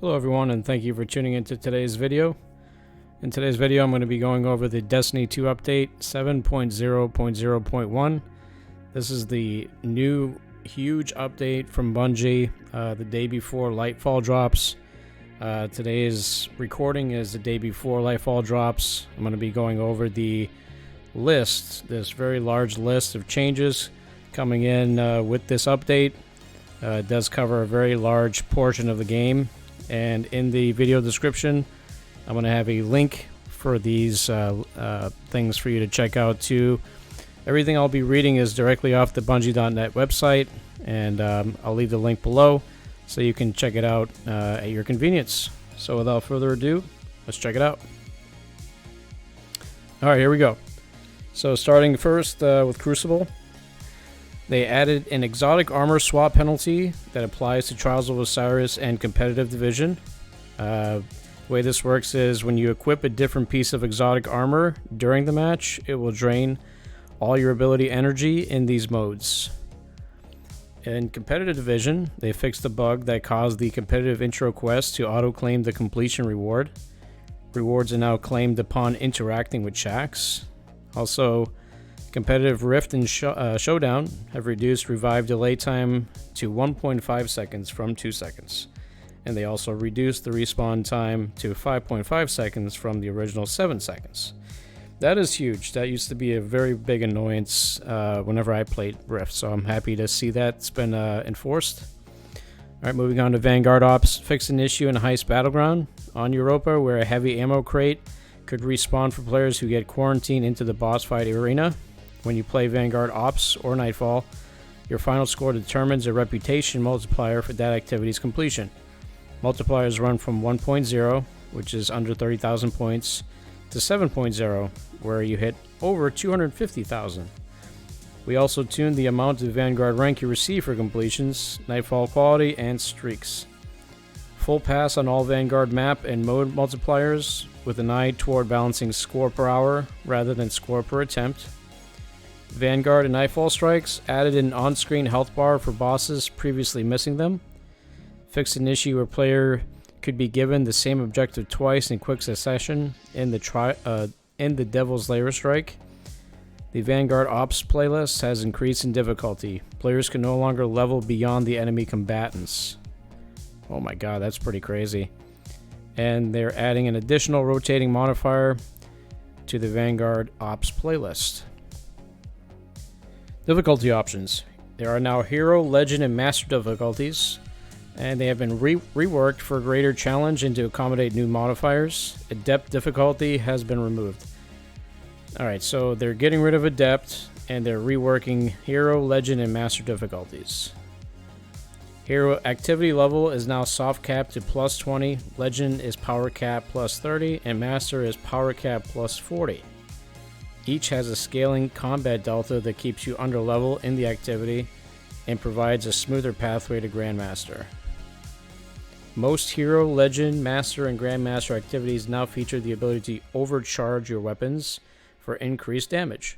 Hello everyone, and thank you for tuning into today's video. In today's video I'm going to be going over the Destiny 2 update 7.0.0.1. This is the new huge update from Bungie the day before Lightfall drops. Today's recording is the day before Lightfall drops. I'm going to be going over the list, this very large list of changes coming in with this update. It does cover a very large portion of the game. And in the video description, I'm going to have a link for these things for you to check out too. Everything I'll be reading is directly off the Bungie.net website, and I'll leave the link below so you can check it out at your convenience. So without further ado, let's check it out. Alright, here we go. So starting first with Crucible. They added an exotic armor swap penalty that applies to Trials of Osiris and Competitive Division. The way this works is when you equip a different piece of exotic armor during the match, it will drain all your ability energy in these modes. In Competitive Division, they fixed a bug that caused the competitive intro quest to auto-claim the completion reward. Rewards are now claimed upon interacting with Shaxx. Also, Competitive Rift and Showdown have reduced revive delay time to 1.5 seconds from 2 seconds. And they also reduced the respawn time to 5.5 seconds from the original 7 seconds. That is huge. That used to be a very big annoyance whenever I played Rift, so I'm happy to see that's been enforced. Alright, moving on to Vanguard Ops. Fixed an issue in Heist Battleground on Europa where a heavy ammo crate could respawn for players who get quarantined into the boss fight arena. When you play Vanguard Ops or Nightfall, your final score determines a reputation multiplier for that activity's completion. Multipliers run from 1.0, which is under 30,000 points, to 7.0, where you hit over 250,000. We also tuned the amount of Vanguard rank you receive for completions, Nightfall quality, and streaks. Full pass on all Vanguard map and mode multipliers, with an eye toward balancing score per hour rather than score per attempt. Vanguard and Nightfall strikes added an on-screen health bar for bosses previously missing them. Fixed an issue where player could be given the same objective twice in quick succession in the Devil's Lair strike. The Vanguard Ops playlist has increased in difficulty. Players can no longer level beyond the enemy combatants. Oh my god, that's pretty crazy. And they're adding an additional rotating modifier to the Vanguard Ops playlist. Difficulty options. There are now Hero, Legend, and Master difficulties, and they have been reworked for greater challenge and to accommodate new modifiers. Adept difficulty has been removed. Alright, so they're getting rid of Adept, and they're reworking Hero, Legend, and Master difficulties. Hero activity level is now soft cap to plus 20, Legend is power cap plus 30, and Master is power cap plus 40. Each has a scaling combat delta that keeps you under level in the activity and provides a smoother pathway to Grandmaster. Most Hero, Legend, Master, and Grandmaster activities now feature the ability to overcharge your weapons for increased damage.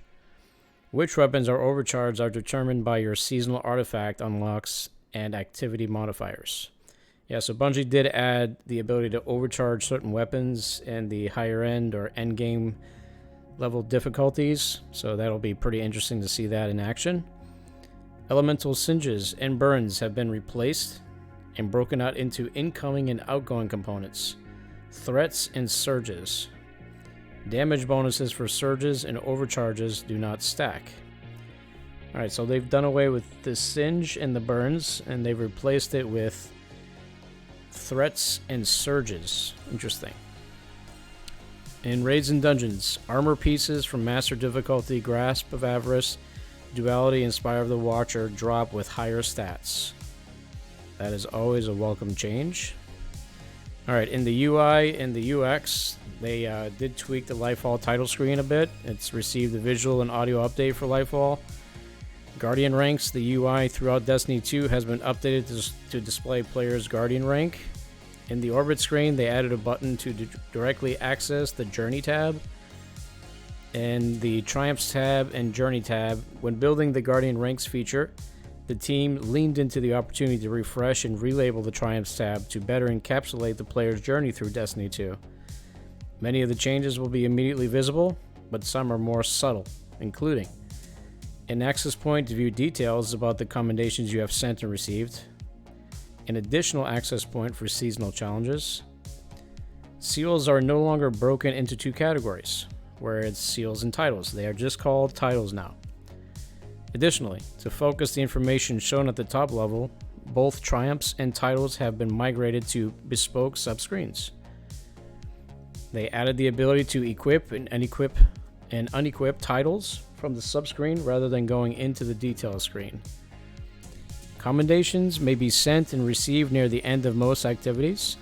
Which weapons are overcharged are determined by your seasonal artifact unlocks and activity modifiers. Yeah, so Bungie did add the ability to overcharge certain weapons in the higher end or end game level difficulties, so that'll be pretty interesting to see that in action. Elemental Singes and Burns have been replaced and broken out into incoming and outgoing components, threats and surges. Damage bonuses for surges and overcharges do not stack. Alright, so they've done away with the Singe and the Burns, and they've replaced it with threats and surges. Interesting. In Raids and Dungeons, armor pieces from Master difficulty, Grasp of Avarice, Duality, and Spire of the Watcher drop with higher stats. That is always a welcome change. Alright, in the UI and the UX, they did tweak the Lightfall title screen a bit. It's received a visual and audio update for Lightfall. Guardian ranks, the UI throughout Destiny 2 has been updated to display players' Guardian rank. In the Orbit screen, they added a button to directly access the Journey tab. In the Triumphs tab and Journey tab, when building the Guardian ranks feature, The team leaned into the opportunity to refresh and relabel the Triumphs tab to better encapsulate the player's journey through Destiny 2. Many of the changes will be immediately visible, but some are more subtle, including an access point to view details about the commendations you have sent and received, an additional access point for seasonal challenges. Seals are no longer broken into two categories, where it's seals and titles. They are just called titles now. Additionally, to focus the information shown at the top level, both Triumphs and titles have been migrated to bespoke subscreens. They added the ability to equip and unequip titles from the subscreen rather than going into the detail screen. Commendations may be sent and received near the end of most activities.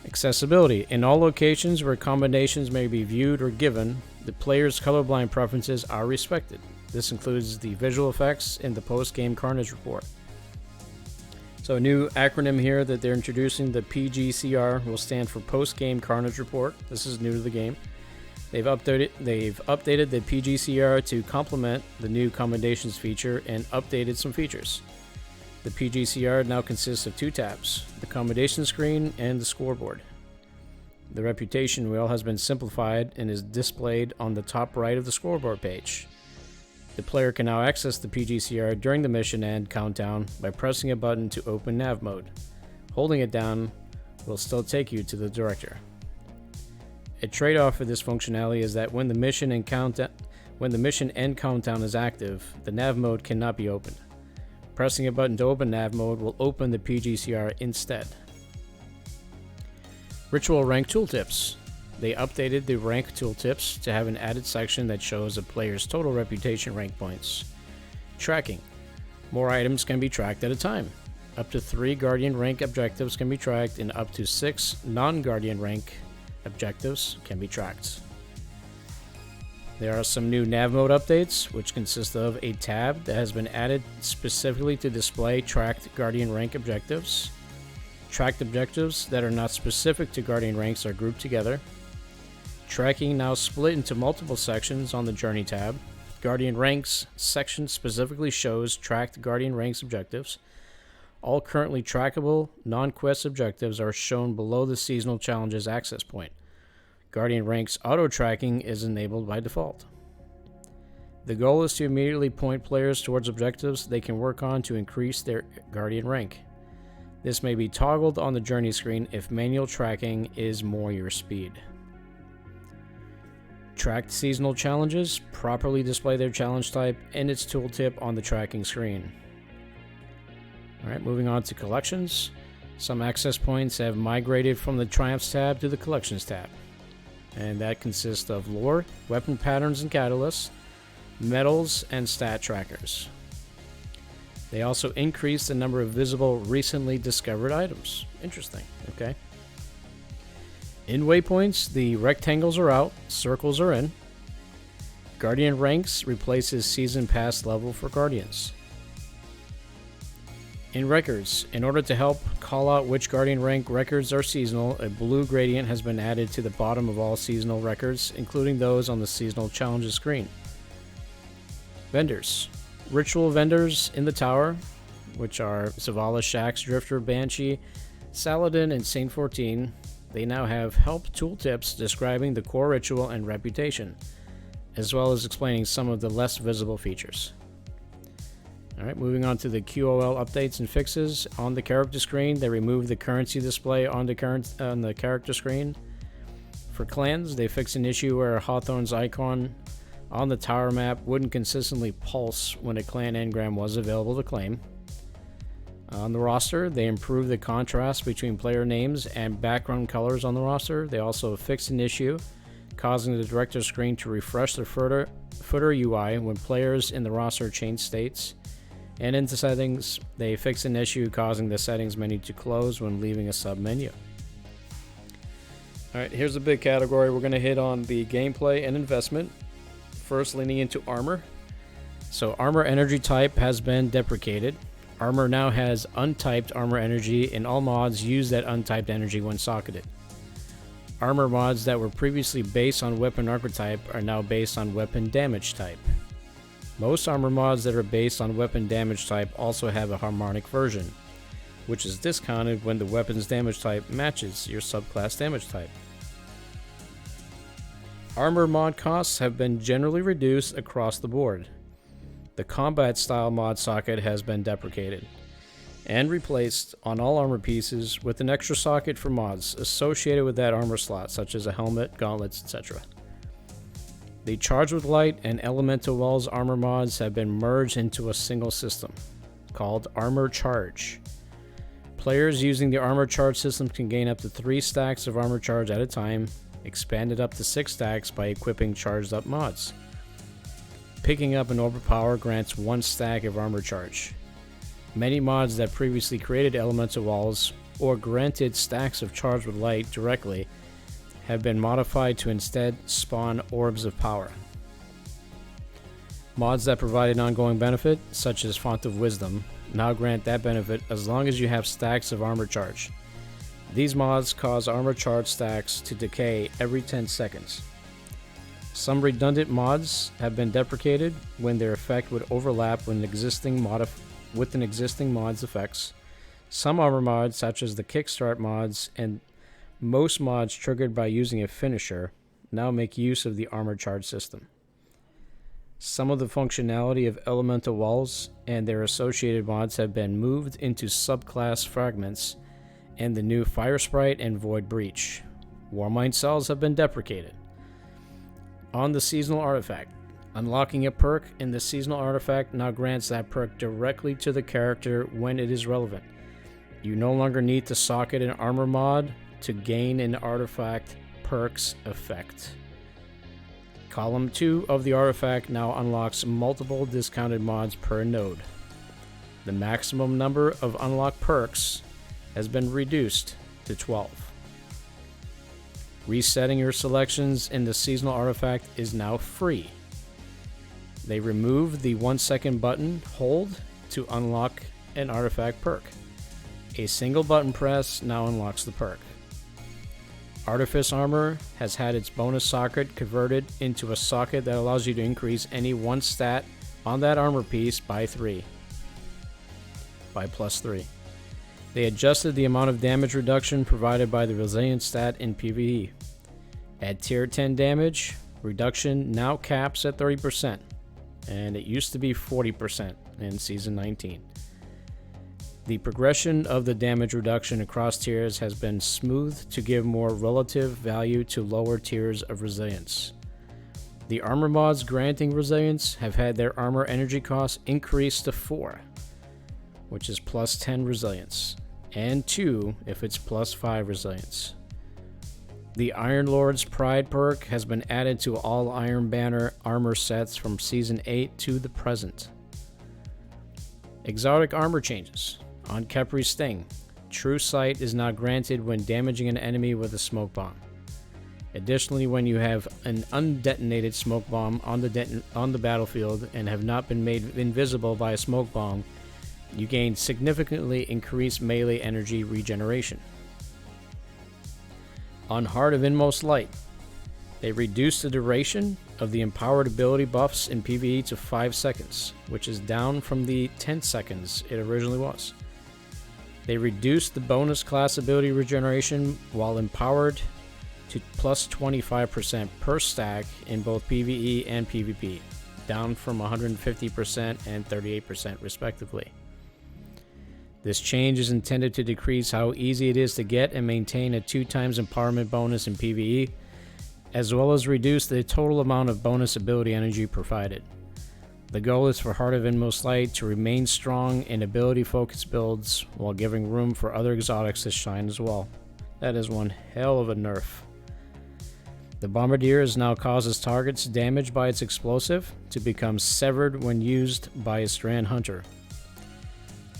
Accessibility. In all locations where commendations may be viewed or given, the player's colorblind preferences are respected. This includes the visual effects in the post-game Carnage report. So a new acronym here that they're introducing, the PGCR, will stand for Post-Game Carnage Report. This is new to the game. They've updated the PGCR to complement the new commendations feature and updated some features. The PGCR now consists of two tabs, the commendation screen and the scoreboard. The reputation wheel has been simplified and is displayed on the top right of the scoreboard page. The player can now access the PGCR during the mission and countdown by pressing a button to open nav mode. Holding it down will still take you to the director. A trade-off for this functionality is that when the mission end countdown is active, the nav mode cannot be opened. Pressing a button to open nav mode will open the PGCR instead. Ritual rank tooltips. They updated the rank tooltips to have an added section that shows a player's total reputation rank points. Tracking. More items can be tracked at a time. Up to 3 Guardian rank objectives can be tracked, and up to 6 non-Guardian rank objectives can be tracked. There are some new nav mode updates, which consist of a tab that has been added specifically to display tracked Guardian rank objectives. Tracked objectives that are not specific to Guardian ranks are grouped together. Tracking now split into multiple sections on the Journey tab. Guardian Ranks section specifically shows tracked Guardian Ranks objectives. All currently trackable non-quest objectives are shown below the seasonal challenges access point. Guardian Ranks auto-tracking is enabled by default. The goal is to immediately point players towards objectives they can work on to increase their Guardian rank. This may be toggled on the Journey screen if manual tracking is more your speed. Tracked seasonal challenges properly display their challenge type and its tooltip on the tracking screen. Alright, moving on to collections. Some access points have migrated from the Triumphs tab to the Collections tab. And that consists of lore, weapon patterns and catalysts, medals, and stat trackers. They also increased the number of visible recently discovered items. Interesting, okay. In waypoints, the rectangles are out, circles are in. Guardian Ranks replaces Season Pass level for Guardians. In records, in order to help call out which Guardian rank records are seasonal, a blue gradient has been added to the bottom of all seasonal records, including those on the seasonal challenges screen. Vendors. Ritual vendors in the tower, which are Zavala, Shaxx, Drifter, Banshee, Saladin, and Saint 14. They now have help tooltips describing the core ritual and reputation, as well as explaining some of the less visible features. Alright, moving on to the QOL updates and fixes. On the character screen, they removed the currency display on the character screen. For clans, they fixed an issue where Hawthorne's icon on the tower map wouldn't consistently pulse when a clan engram was available to claim. On the roster, they improved the contrast between player names and background colors on the roster. They also fixed an issue causing the director screen to refresh the footer UI when players in the roster change states. And into settings, they fixed an issue causing the settings menu to close when leaving a sub-menu. Alright, here's a big category. We're going to hit on the gameplay and investment. First, leaning into armor. So armor energy type has been deprecated. Armor now has untyped armor energy, and all mods use that untyped energy when socketed. Armor mods that were previously based on weapon archetype are now based on weapon damage type. Most armor mods that are based on weapon damage type also have a harmonic version, which is discounted when the weapon's damage type matches your subclass damage type. Armor mod costs have been generally reduced across the board. The combat style mod socket has been deprecated and replaced on all armor pieces with an extra socket for mods associated with that armor slot, such as a helmet, gauntlets, etc. The Charge with Light and Elemental Wells armor mods have been merged into a single system called Armor Charge. Players using the Armor Charge system can gain up to 3 stacks of Armor Charge at a time, expanded up to 6 stacks by equipping charged up mods. Picking up an Overpower grants 1 stack of Armor Charge. Many mods that previously created Elemental Walls or granted stacks of Charge with Light directly have been modified to instead spawn Orbs of Power. Mods that provide an ongoing benefit, such as Font of Wisdom, now grant that benefit as long as you have stacks of Armor Charge. These mods cause Armor Charge stacks to decay every 10 seconds. Some redundant mods have been deprecated when their effect would overlap with an existing mod's effects. Some armor mods, such as the Kickstart mods and most mods triggered by using a finisher, now make use of the Armor Charge system. Some of the functionality of Elemental Walls and their associated mods have been moved into subclass fragments and the new Fire Sprite and Void Breach. Warmind cells have been deprecated. On the seasonal artifact, unlocking a perk in the seasonal artifact now grants that perk directly to the character when it is relevant. You no longer need to socket an armor mod to gain an artifact perk's effect. Column 2 of the artifact now unlocks multiple discounted mods per node. The maximum number of unlocked perks has been reduced to 12. Resetting your selections in the seasonal artifact is now free. They remove the 1-second button hold to unlock an artifact perk. A single button press now unlocks the perk. Artifice Armor has had its bonus socket converted into a socket that allows you to increase any 1 stat on that armor piece by +3. They adjusted the amount of damage reduction provided by the Resilience stat in PvE. At tier 10 damage, reduction now caps at 30%, and it used to be 40% in Season 19. The progression of the damage reduction across tiers has been smoothed to give more relative value to lower tiers of resilience. The armor mods granting resilience have had their armor energy costs increased to 4, which is +10 resilience, and 2 if it's +5 resilience. The Iron Lord's Pride perk has been added to all Iron Banner armor sets from Season 8 to the present. Exotic armor changes. On Khepri's Sting, True Sight is now granted when damaging an enemy with a smoke bomb. Additionally, when you have an undetonated smoke bomb on the battlefield and have not been made invisible by a smoke bomb, you gain significantly increased melee energy regeneration. On Heart of Inmost Light, they reduced the duration of the empowered ability buffs in PvE to 5 seconds, which is down from the 10 seconds it originally was. They reduced the bonus class ability regeneration while empowered to +25% per stack in both PvE and PvP, down from 150% and 38% respectively. This change is intended to decrease how easy it is to get and maintain a 2x empowerment bonus in PvE, as well as reduce the total amount of bonus ability energy provided. The goal is for Heart of Inmost Light to remain strong in ability-focused builds while giving room for other exotics to shine as well. That is one hell of a nerf. The Bombardier now causes targets damaged by its explosive to become severed when used by a Strand Hunter.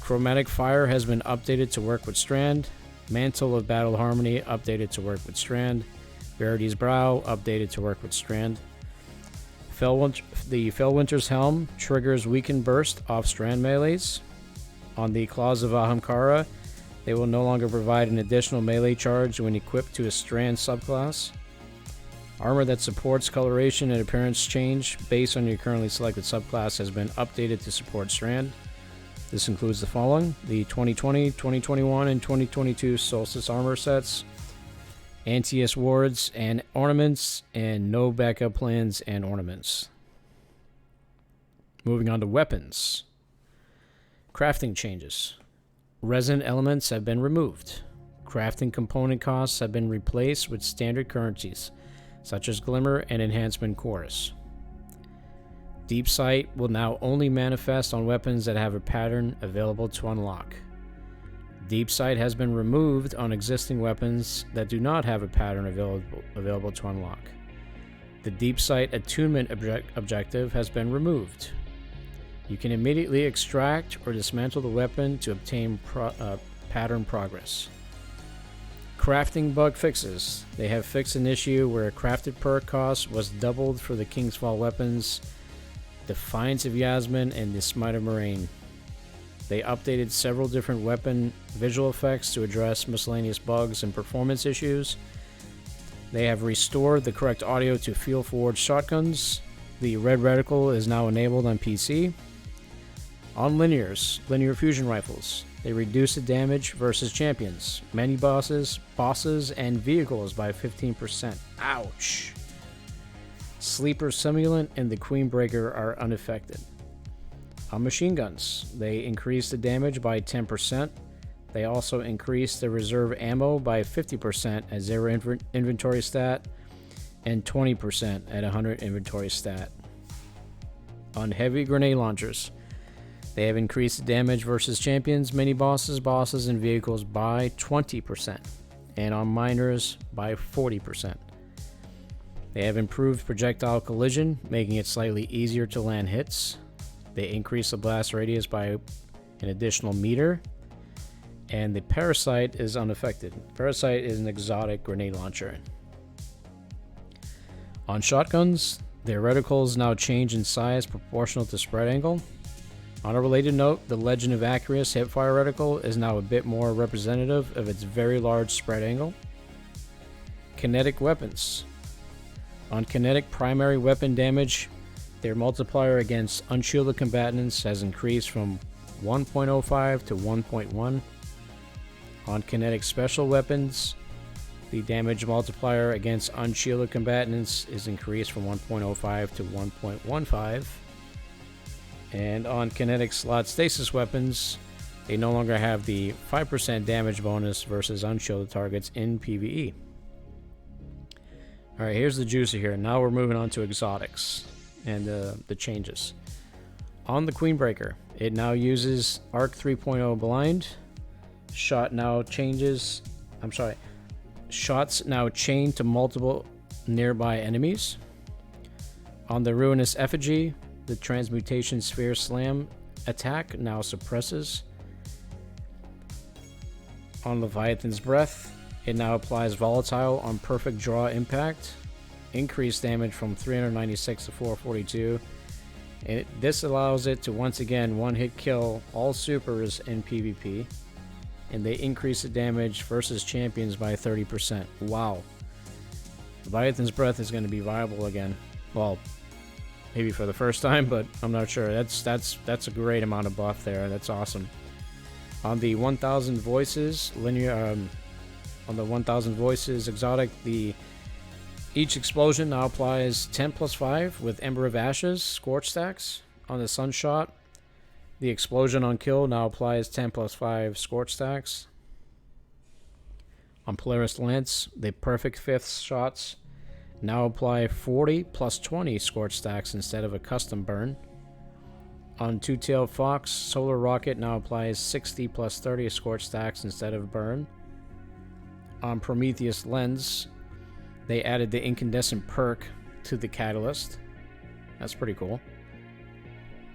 Chromatic Fire has been updated to work with Strand. Mantle of Battle Harmony updated to work with Strand. Verity's Brow updated to work with Strand. The Fellwinter's Helm triggers Weaken Burst off Strand melees. On the Claws of Ahamkara, they will no longer provide an additional melee charge when equipped to a Strand subclass. Armor that supports coloration and appearance change based on your currently selected subclass has been updated to support Strand. This includes the following: the 2020, 2021, and 2022 Solstice armor sets, Antaeus wards and ornaments, and no backup plans and ornaments. Moving on to weapons. Crafting changes. Resin elements have been removed. Crafting component costs have been replaced with standard currencies, such as Glimmer and Enhancement Chorus. Deep Sight will now only manifest on weapons that have a pattern available to unlock. Deep Sight has been removed on existing weapons that do not have a pattern available to unlock. The Deep Sight attunement objective has been removed. You can immediately extract or dismantle the weapon to obtain pattern progress. Crafting bug fixes. They have fixed an issue where a crafted perk cost was doubled for the Kingsfall weapons, Defiance of Yasmin, and the Smite of Moraine. They updated several different weapon visual effects to address miscellaneous bugs and performance issues. They have restored the correct audio to Field Forged shotguns. The red reticle is now enabled on PC. On linears, linear fusion rifles, they reduce the damage versus champions, many bosses, and vehicles by 15%. Ouch! Sleeper Simulant and the Queenbreaker are unaffected. On machine guns, they increase the damage by 10%. They also increase the reserve ammo by 50% at 0 inventory stat and 20% at 100 inventory stat. On heavy grenade launchers, they have increased the damage versus champions, mini bosses, and vehicles by 20%, and on miners by 40%. They have improved projectile collision, making it slightly easier to land hits. They increase the blast radius by an additional meter, and the Parasite is unaffected. Parasite is an exotic grenade launcher. On shotguns, their reticles now change in size proportional to spread angle. On a related note, the Legend of Acrius hipfire reticle is now a bit more representative of its very large spread angle. Kinetic weapons. On kinetic primary weapon damage, their multiplier against unshielded combatants has increased from 1.05 to 1.1. On kinetic special weapons, the damage multiplier against unshielded combatants is increased from 1.05 to 1.15. And on kinetic slot stasis weapons, they no longer have the 5% damage bonus versus unshielded targets in PvE. Alright, here's the juicy here. Now we're moving on to exotics and the changes. On the Queenbreaker, it now uses Arc 3.0 blind. Shots now chain to multiple nearby enemies. On the Ruinous Effigy, the Transmutation Sphere Slam attack now suppresses. On Leviathan's Breath, it now applies Volatile on perfect draw impact. Increased damage from 396 to 442. And this allows it to once again one-hit kill all supers in PvP. And they increase the damage versus champions by 30%. Wow. Leviathan's Breath is going to be viable again. Well, maybe for the first time, but I'm not sure. That's a great amount of buff there. That's awesome. On the 1000 Voices linear, on the 1000 Voices exotic, each explosion now applies 10 plus 5 with Ember of Ashes Scorch stacks. On the Sunshot, the explosion on kill now applies 10 plus 5 Scorch stacks. On Polaris Lance, the Perfect Fifth shots now apply 40 plus 20 Scorch stacks instead of a custom burn. On Two-Tailed Fox, Solar Rocket now applies 60 plus 30 Scorch stacks instead of burn. On Prometheus Lens, they added the Incandescent perk to the Catalyst. That's pretty cool.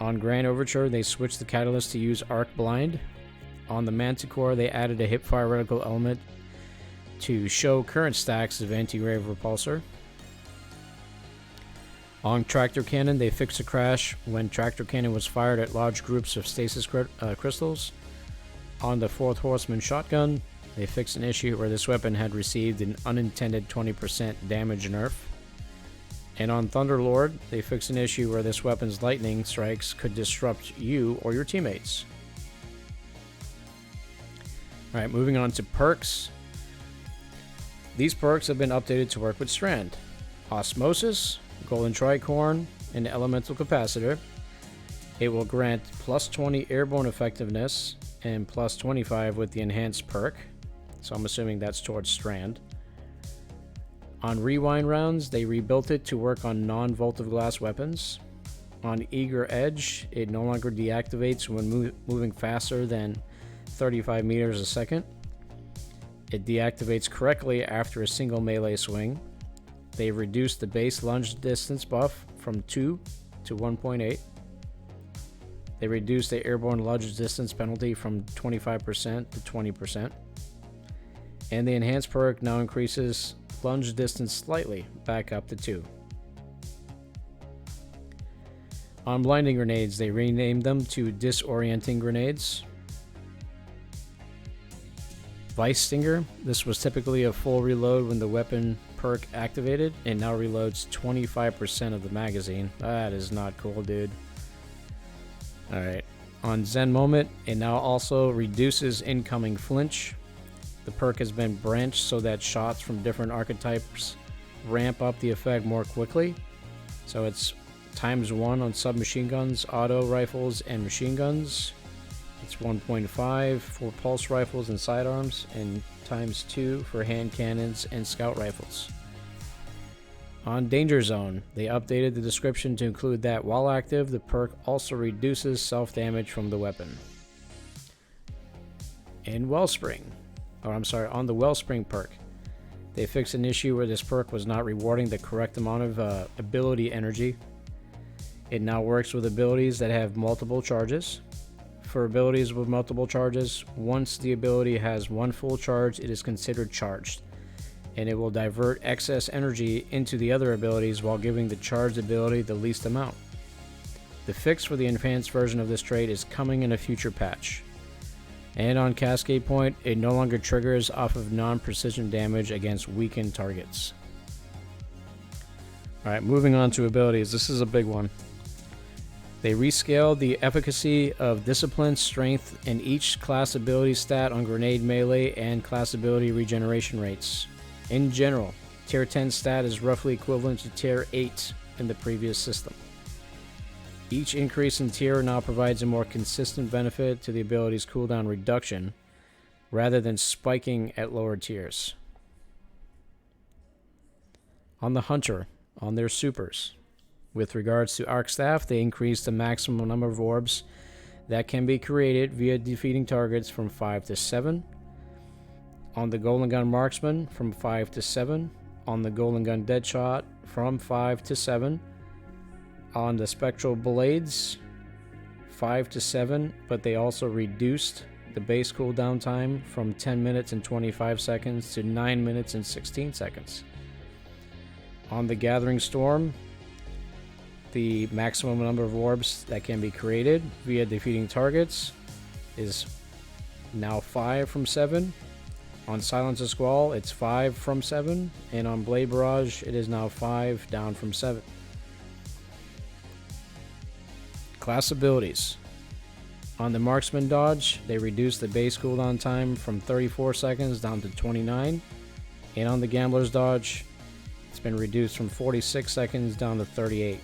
On Grand Overture, they switched the Catalyst to use Arc Blind. On the Manticore, they added a Hipfire Reticle element to show current stacks of Anti-Grave Repulsor. On Tractor Cannon, they fixed a crash when Tractor Cannon was fired at large groups of stasis crystals. On the Fourth Horseman Shotgun, they fixed an issue where this weapon had received an unintended 20% damage nerf. And on Thunderlord, they fixed an issue where this weapon's lightning strikes could disrupt you or your teammates. Alright, moving on to perks. These perks have been updated to work with Strand. Osmosis, Golden Tricorn, and Elemental Capacitor. It will grant plus 20 airborne effectiveness and plus 25 with the enhanced perk. So I'm assuming that's towards Strand. On Rewind rounds, they rebuilt it to work on non-Vault of Glass weapons. On Eager Edge, it no longer deactivates when moving faster than 35 meters a second. It deactivates correctly after a single melee swing. They reduced the base lunge distance buff from 2 to 1.8. They reduced the airborne lunge distance penalty from 25% to 20%. And the enhanced perk now increases lunge distance slightly, back up to 2. On blinding grenades, they renamed them to disorienting grenades. Vice Stinger, this was typically a full reload when the weapon perk activated, and now reloads 25% of the magazine. That is not cool, dude. Alright, on Zen Moment, it now also reduces incoming flinch. The perk has been branched so that shots from different archetypes ramp up the effect more quickly. So it's ×1 on submachine guns, auto rifles, and machine guns. It's 1.5 for pulse rifles and sidearms, and ×2 for hand cannons and scout rifles. On Danger Zone, they updated the description to include that while active, the perk also reduces self-damage from the weapon. In Wellspring, on the Wellspring perk, they fixed an issue where this perk was not rewarding the correct amount of ability energy. It now works with abilities that have multiple charges. For abilities with multiple charges, once the ability has one full charge, it is considered charged, and it will divert excess energy into the other abilities while giving the charged ability the least amount. The fix for the enhanced version of this trait is coming in a future patch. And on Cascade Point, it no longer triggers off of non-precision damage against weakened targets. Alright, moving on to abilities. This is a big one. They rescaled the efficacy of Discipline, Strength, and each class ability stat on grenade melee and class ability regeneration rates. In general, Tier 10 stat is roughly equivalent to Tier 8 in the previous system. Each increase in tier now provides a more consistent benefit to the ability's cooldown reduction, rather than spiking at lower tiers. On the Hunter, on their supers, with regards to Arc Staff, they increased the maximum number of orbs that can be created via defeating targets from 5 to 7. On the Golden Gun Marksman, from 5 to 7. On the Golden Gun Deadshot, from 5 to 7. On the Spectral Blades, 5 to 7, but they also reduced the base cooldown time from 10 minutes and 25 seconds to 9 minutes and 16 seconds. On the Gathering Storm, the maximum number of orbs that can be created via defeating targets is now 5 from 7. On Silence of Squall, it's 5 from 7, and on Blade Barrage, it is now 5 down from 7. Class abilities. On the Marksman Dodge, they reduced the base cooldown time from 34 seconds down to 29, and on the Gambler's Dodge, it's been reduced from 46 seconds down to 38.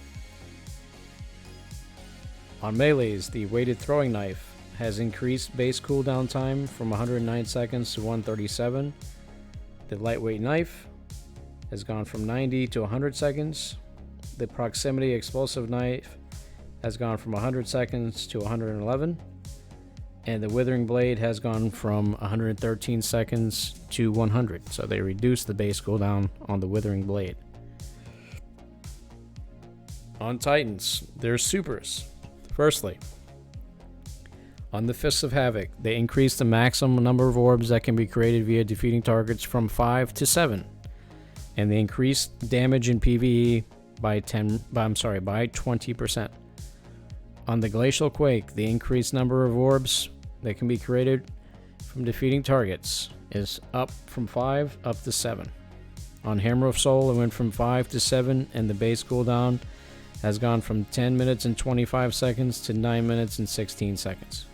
On melees, the Weighted Throwing Knife has increased base cooldown time from 109 seconds to 137. The Lightweight Knife has gone from 90 to 100 seconds. The Proximity Explosive Knife has gone from 100 seconds to 111. And the Withering Blade has gone from 113 seconds to 100. So they reduced the base cooldown on the Withering Blade. On Titans, there's supers. Firstly, on the Fists of Havoc, they increased the maximum number of orbs that can be created via defeating targets from 5 to 7. And they increased damage in PvE by 20%. On the Glacial Quake, the increased number of orbs that can be created from defeating targets is up from 5 up to 7. On Hammer of Soul, it went from 5 to 7, and the base cooldown has gone from 10 minutes and 25 seconds to 9 minutes and 16 seconds.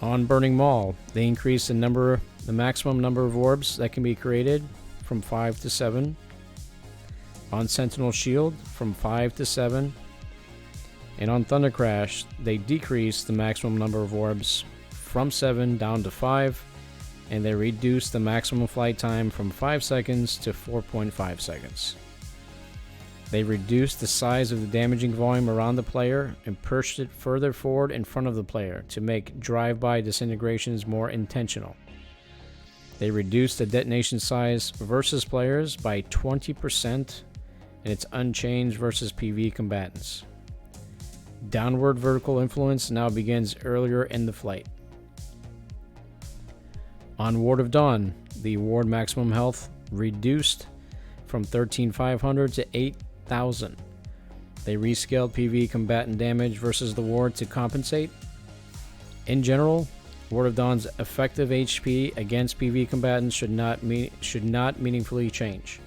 On Burning Maul, they increased the maximum number of orbs that can be created from 5 to 7. On Sentinel Shield, from 5 to 7. And on Thunder Crash, they decreased the maximum number of orbs from 7 down to 5, and they reduced the maximum flight time from 5 seconds to 4.5 seconds. They reduced the size of the damaging volume around the player and pushed it further forward in front of the player to make drive-by disintegrations more intentional. They reduced the detonation size versus players by 20%, and it's unchanged versus PvE combatants. Downward vertical influence now begins earlier in the flight. On Ward of Dawn, the ward maximum health reduced from 13,500 to 8,000. They rescaled PvE combatant damage versus the ward to compensate. In general, Ward of Dawn's effective HP against PvE combatants should not meaningfully change.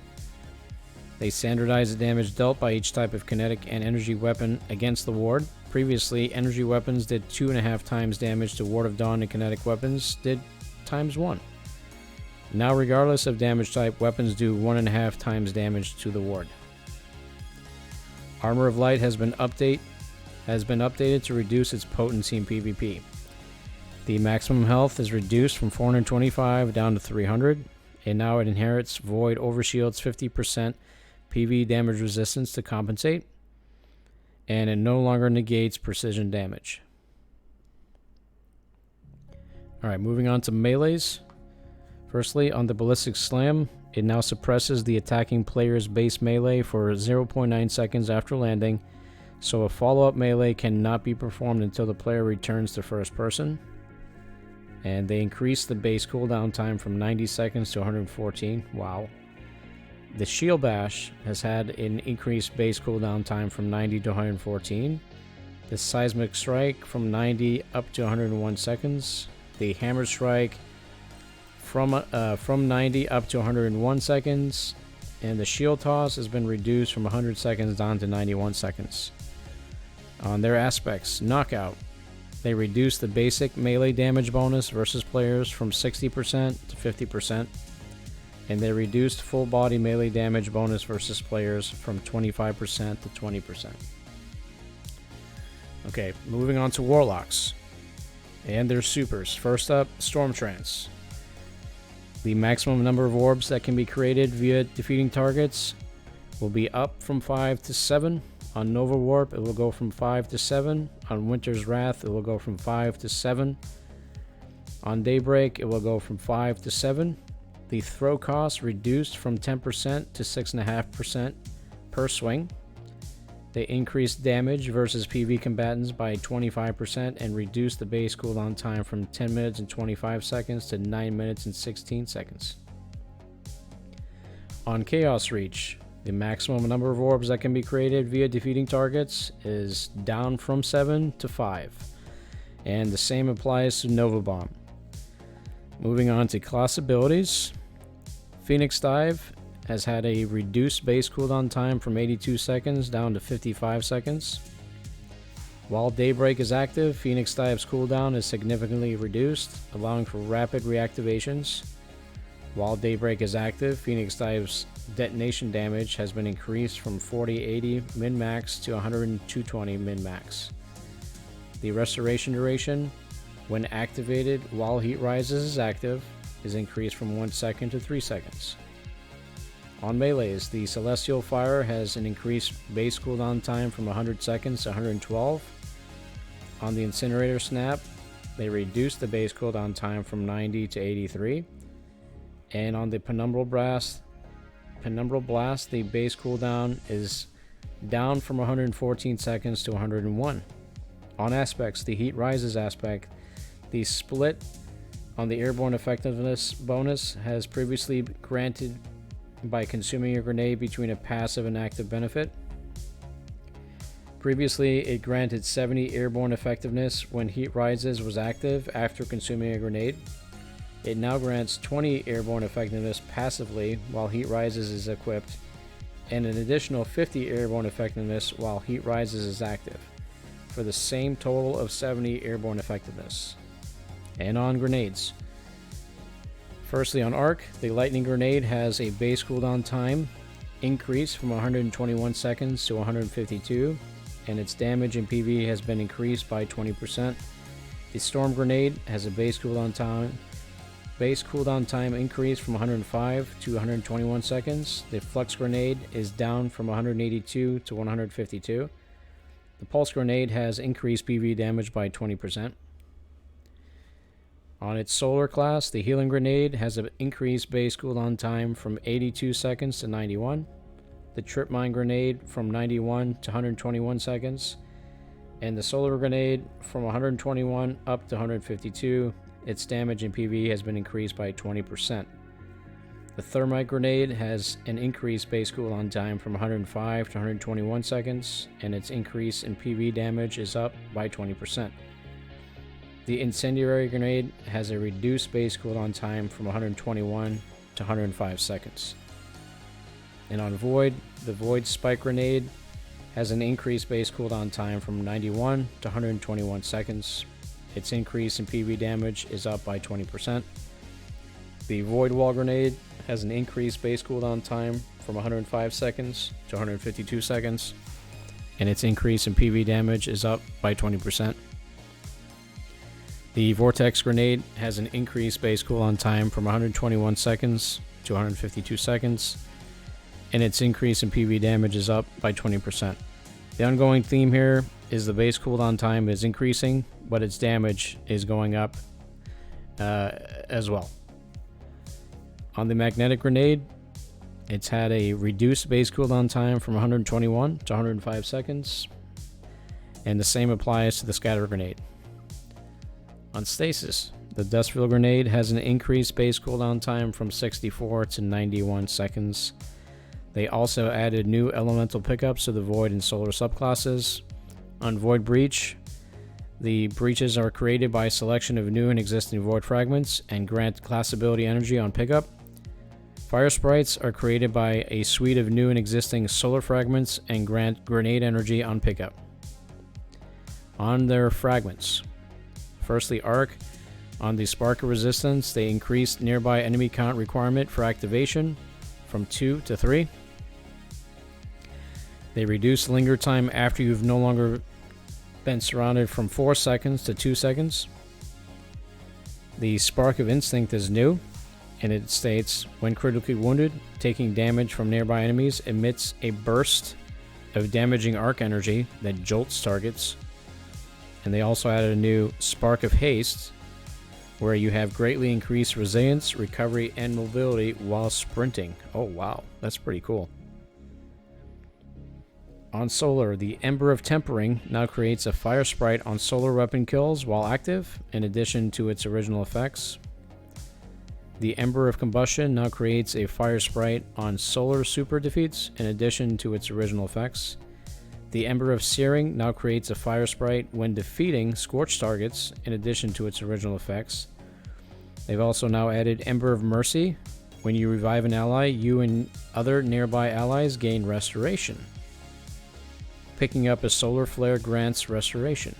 They standardized the damage dealt by each type of kinetic and energy weapon against the ward. Previously, energy weapons did 2.5 times damage to Ward of Dawn, and kinetic weapons did times 1. Now, regardless of damage type, weapons do 1.5 times damage to the ward. Armor of Light has been updated to reduce its potency in PvP. The maximum health is reduced from 425 down to 300, and now it inherits Void Overshield's 50% PvE damage resistance to compensate, and it no longer negates precision damage. Alright, moving on to melees. Firstly, on the Ballistic Slam, it now suppresses the attacking player's base melee for 0.9 seconds after landing, so a follow-up melee cannot be performed until the player returns to first person. And they increased the base cooldown time from 90 seconds to 114. Wow. The Shield Bash has had an increased base cooldown time from 90 to 114. The Seismic Strike from 90 up to 101 seconds. The Hammer Strike from 90 up to 101 seconds. And the Shield Toss has been reduced from 100 seconds down to 91 seconds. On their aspects, Knockout. They reduced the basic melee damage bonus versus players from 60% to 50%. And they reduced full body melee damage bonus versus players from 25% to 20%. Okay, moving on to Warlocks and their supers. First up, Storm Trance. The maximum number of orbs that can be created via defeating targets will be up from 5 to 7. On Nova Warp, it will go from 5 to 7. On Winter's Wrath, it will go from 5 to 7. On Daybreak, it will go from 5 to 7. The throw cost reduced from 10% to 6.5% per swing. They increased damage versus PvE combatants by 25% and reduced the base cooldown time from 10 minutes and 25 seconds to 9 minutes and 16 seconds. On Chaos Reach, the maximum number of orbs that can be created via defeating targets is down from 7 to 5. And the same applies to Nova Bomb. Moving on to class abilities, Phoenix Dive has had a reduced base cooldown time from 82 seconds down to 55 seconds. While Daybreak is active, Phoenix Dive's cooldown is significantly reduced, allowing for rapid reactivations. While Daybreak is active, Phoenix Dive's detonation damage has been increased from 4080 min-max to 100-220 min-max. The restoration duration, when activated while Heat Rises is active, is increased from 1 second to 3 seconds. On melees, the Celestial Fire has an increased base cooldown time from 100 seconds to 112. On the Incinerator Snap, they reduced the base cooldown time from 90 to 83. And on the Penumbral Blast, the base cooldown is down from 114 seconds to 101. On aspects, the Heat Rises aspect, the split on the Airborne Effectiveness bonus has previously granted by consuming a grenade between a passive and active benefit. Previously, it granted 70 Airborne Effectiveness when Heat Rises was active after consuming a grenade. It now grants 20 airborne effectiveness passively while Heat Rises is equipped, and an additional 50 airborne effectiveness while Heat Rises is active, for the same total of 70 airborne effectiveness. And on grenades. Firstly, on Arc, the Lightning Grenade has a base cooldown time increase from 121 seconds to 152, and its damage in PvE has been increased by 20%. The Storm Grenade has a base cooldown time increase from 105 to 121 seconds. The Flux Grenade is down from 182 to 152. The Pulse Grenade has increased PvE damage by 20%. On its Solar class, the Healing Grenade has an increased base cooldown time from 82 seconds to 91. The Trip Mine Grenade from 91 to 121 seconds. And the Solar Grenade from 121 up to 152. Its damage in PvE has been increased by 20%. The Thermite Grenade has an increased base cooldown time from 105 to 121 seconds, and its increase in PvE damage is up by 20%. The Incendiary Grenade has a reduced base cooldown time from 121 to 105 seconds. And on Void, the Void Spike Grenade has an increased base cooldown time from 91 to 121 seconds. Its increase in PvE damage is up by 20%. The Void Wall Grenade has an increased base cooldown time from 105 seconds to 152 seconds, and its increase in PvE damage is up by 20%. The Vortex Grenade has an increased base cooldown time from 121 seconds to 152 seconds, and its increase in PvE damage is up by 20%. The ongoing theme here is the base cooldown time is increasing, but its damage is going up as well. On the Magnetic Grenade, it's had a reduced base cooldown time from 121 to 105 seconds, and the same applies to the Scatter Grenade. On Stasis, the Dustfield Grenade has an increased base cooldown time from 64 to 91 seconds. They also added new elemental pickups to the Void and Solar subclasses. On Void Breach, the breaches are created by a selection of new and existing Void fragments and grant class ability energy on pickup. Fire Sprites are created by a suite of new and existing Solar fragments and grant grenade energy on pickup. On their fragments. Firstly, Arc. On the Spark of Resistance, they increased nearby enemy count requirement for activation from 2 to 3. They reduce linger time after you've no longer been surrounded from 4 seconds to 2 seconds. The Spark of Instinct is new, and it states, when critically wounded, taking damage from nearby enemies emits a burst of damaging arc energy that jolts targets. And they also added a new Spark of Haste, where you have greatly increased resilience, recovery, and mobility while sprinting. Oh wow, that's pretty cool. On Solar, the Ember of Tempering now creates a Fire Sprite on Solar weapon kills while active, in addition to its original effects. The Ember of Combustion now creates a Fire Sprite on Solar super defeats, in addition to its original effects. The Ember of Searing now creates a Fire Sprite when defeating Scorched targets, in addition to its original effects. They've also now added Ember of Mercy. When you revive an ally, you and other nearby allies gain Restoration. Picking up a Solar Flare grants Restoration.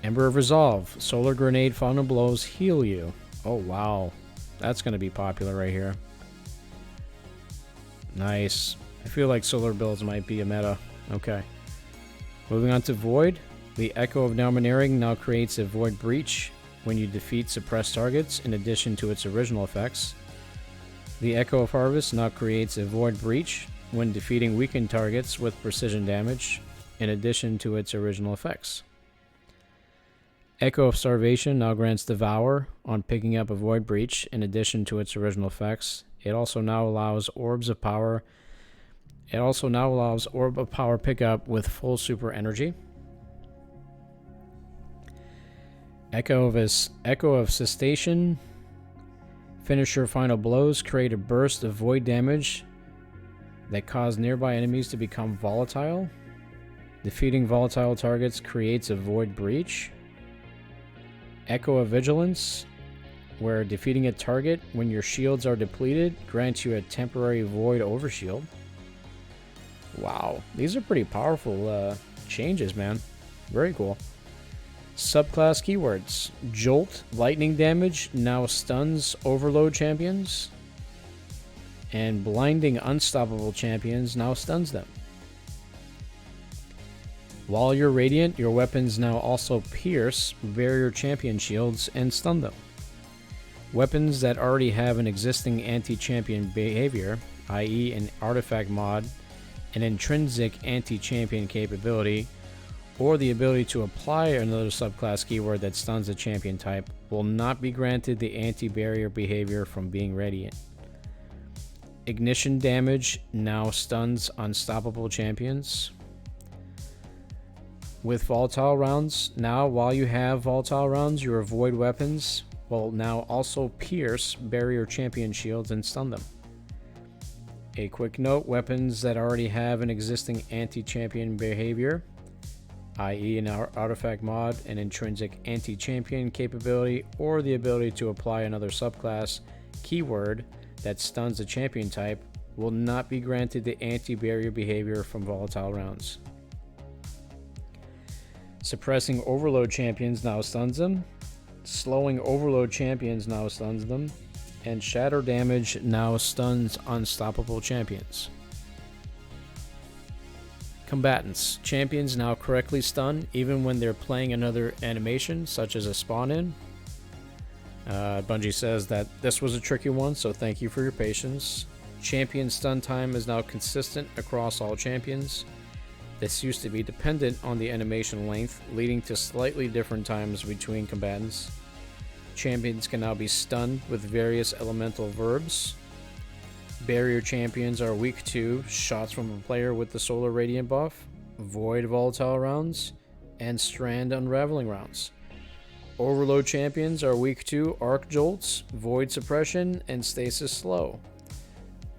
Ember of Resolve. Solar Grenade Final Blows heal you. Oh wow, that's going to be popular right here. Nice. I feel like Solar builds might be a meta. Okay. Moving on to Void. The Echo of Domineering now creates a Void Breach when you defeat suppressed targets, in addition to its original effects. The Echo of Harvest now creates a Void Breach when defeating weakened targets with precision damage, in addition to its original effects. Echo of Starvation now grants Devour on picking up a Void Breach, in addition to its original effects. It also now allows Orb of Power pickup with full super energy. Echo of Cessation. Finisher Final Blows create a burst of void damage that cause nearby enemies to become volatile. Defeating volatile targets creates a Void Breach. Echo of Vigilance, where defeating a target when your shields are depleted grants you a temporary void overshield. Wow, these are pretty powerful changes, man. Very cool. Subclass keywords. Jolt, lightning damage, now stuns overload champions. And blinding unstoppable champions now stuns them. While you're radiant, your weapons now also pierce barrier champion shields and stun them. Weapons that already have an existing anti-champion behavior, i.e. an artifact mod, an intrinsic anti-champion capability, or the ability to apply another subclass keyword that stuns a champion type, will not be granted the anti-barrier behavior from being radiant. Ignition damage now stuns unstoppable champions. With volatile rounds, now while you have volatile rounds, your void weapons will now also pierce barrier champion shields and stun them. A quick note, weapons that already have an existing anti-champion behavior, i.e. an artifact mod, an intrinsic anti-champion capability, or the ability to apply another subclass keyword that stuns a champion type, will not be granted the anti-barrier behavior from volatile rounds. Suppressing overload champions now stuns them. Slowing overload champions now stuns them. And shatter damage now stuns unstoppable champions. Combatants. Champions now correctly stun even when they're playing another animation, such as a spawn-in. Bungie says that this was a tricky one, so thank you for your patience. Champion stun time is now consistent across all champions. This used to be dependent on the animation length, leading to slightly different times between combatants. Champions can now be stunned with various elemental verbs. Barrier champions are weak to shots from a player with the Solar Radiant buff, Void Volatile rounds, and Strand Unraveling rounds. Overload champions are weak to Arc Jolts, Void Suppression, and Stasis Slow.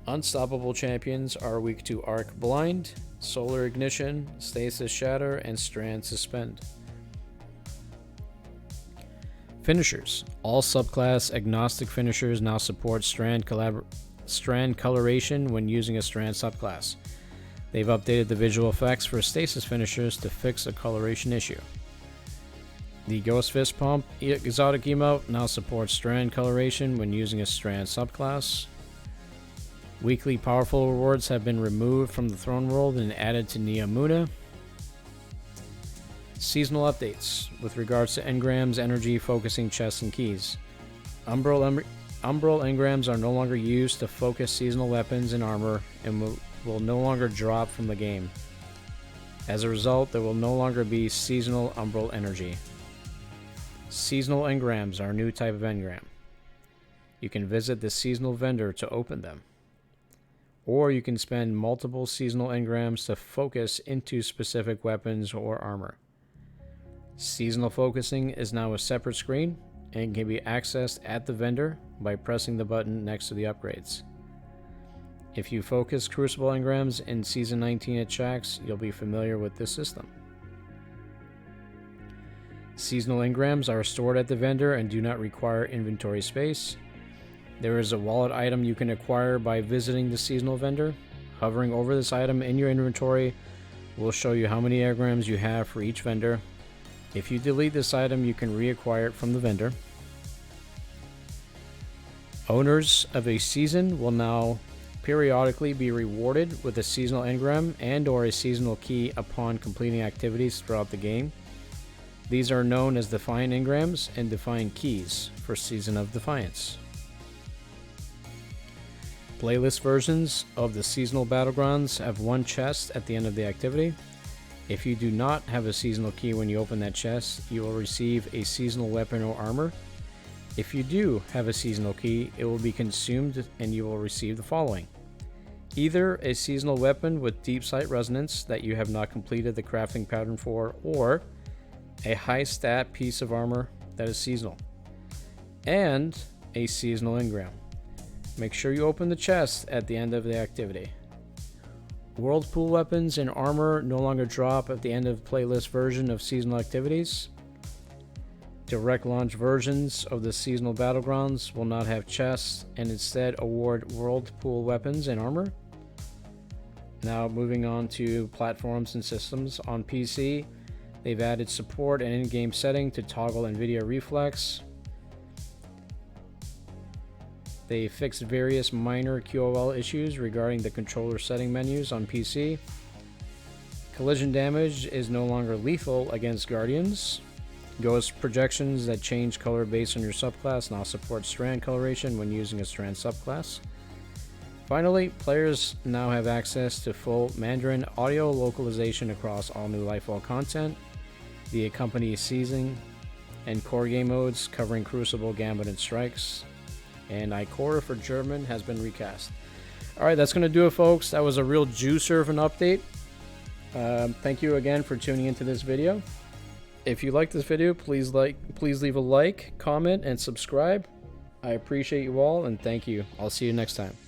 Unstoppable champions are weak to Arc Blind, Solar Ignition, Stasis Shatter, and Strand Suspend. Finishers. All subclass agnostic finishers now support strand coloration when using a strand subclass. They've updated the visual effects for stasis finishers to fix a coloration issue. The Ghost Fist Pump exotic emote now supports strand coloration when using a strand subclass. Weekly powerful rewards have been removed from the Throne World and added to Neomuna. Seasonal updates with regards to engrams, energy, focusing chests, and keys. Umbral engrams are no longer used to focus seasonal weapons and armor and will no longer drop from the game. As a result, there will no longer be seasonal umbral energy. Seasonal engrams are a new type of engram. You can visit the seasonal vendor to open them. Or you can spend multiple seasonal engrams to focus into specific weapons or armor. Seasonal focusing is now a separate screen and can be accessed at the vendor by pressing the button next to the upgrades. If you focus Crucible engrams in Season 19 at Shaxx, you'll be familiar with this system. Seasonal engrams are stored at the vendor and do not require inventory space. There is a wallet item you can acquire by visiting the seasonal vendor. Hovering over this item in your inventory will show you how many engrams you have for each vendor. If you delete this item, you can reacquire it from the vendor. Owners of a season will now periodically be rewarded with a seasonal engram and/or a seasonal key upon completing activities throughout the game. These are known as Defiant engrams and Defiant keys for Season of Defiance. Playlist versions of the seasonal battlegrounds have one chest at the end of the activity. If you do not have a seasonal key when you open that chest, you will receive a seasonal weapon or armor. If you do have a seasonal key, it will be consumed and you will receive the following. Either a seasonal weapon with deep sight resonance that you have not completed the crafting pattern for, or a high stat piece of armor that is seasonal, and a seasonal engram. Make sure you open the chest at the end of the activity. Whirlpool weapons and armor no longer drop at the end of the playlist version of seasonal activities. direct launch versions of the seasonal battlegrounds will not have chests and instead award world pool weapons and armor. Now moving on to platforms and systems. On PC, they've added support and in-game setting to toggle NVIDIA Reflex. They fixed various minor QoL issues regarding the controller setting menus on PC. Collision damage is no longer lethal against Guardians. Ghost projections that change color based on your subclass now support strand coloration when using a strand subclass. Finally, players now have access to full Mandarin audio localization across all new Lightfall content, the accompanying season and core game modes covering Crucible, Gambit, and Strikes, and Ikora for German has been recast. Alright, that's going to do it, folks. That was a real juicer of an update. Thank you again for tuning into this video. If you like this video, please leave a like, comment, and subscribe. I appreciate you all, and thank you. I'll see you next time.